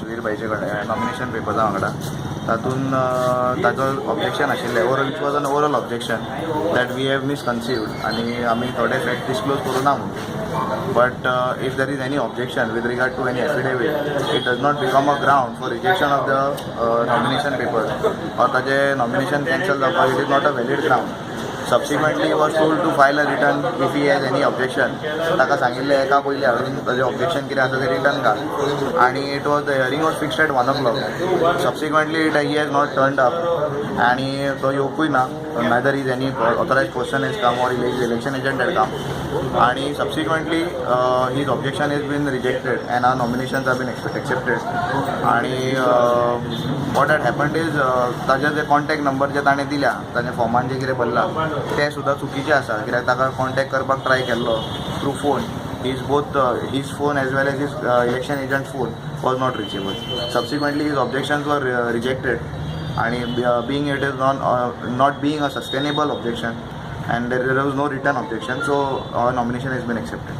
सुधीर भाईचे कडेन नॉमिनेशन पेपर्सा वांगडा तातूंत ताजो ऑब्जेक्शन आशिल्लें it was an overall objection that we have misconceived आनी आमी थोडे फॅक्ट डिस्क्लोज करूना म्हणून but if there is any objection with regard to any affidavit it does not become a ground for rejection of the nomination paper or ताजें nomination cancel जावपाक it is not a valid ground. Subsequently, he was told to file a return if he has any objection. ताका सांगिल्लें एका पयलीं हांवें ताजें objection कितें आसा तें रिटर्न घाल आनी it was the hearing was fixed at 1 o'clock. Subsequently, he has not turned up आनी तो येवपूय ना. Neither is any authorized person has come or election agent had come. And subsequently, his objection has been rejected and our nominations have been accepted. And what had happened is, ताजे जे contact number जे ताणें दिल्या ताजे फॉर्मान जे कितें भरला ते सुद्दां चुकीचें आसा कित्याक ताका कॉन्टॅक्ट करपाक ट्राय केल्लो through phone. His phone as well as his election agent phone was not reachable. Subsequently, his objections were rejected. And being it is not being a sustainable objection and there was no written objection, so our nomination has been accepted.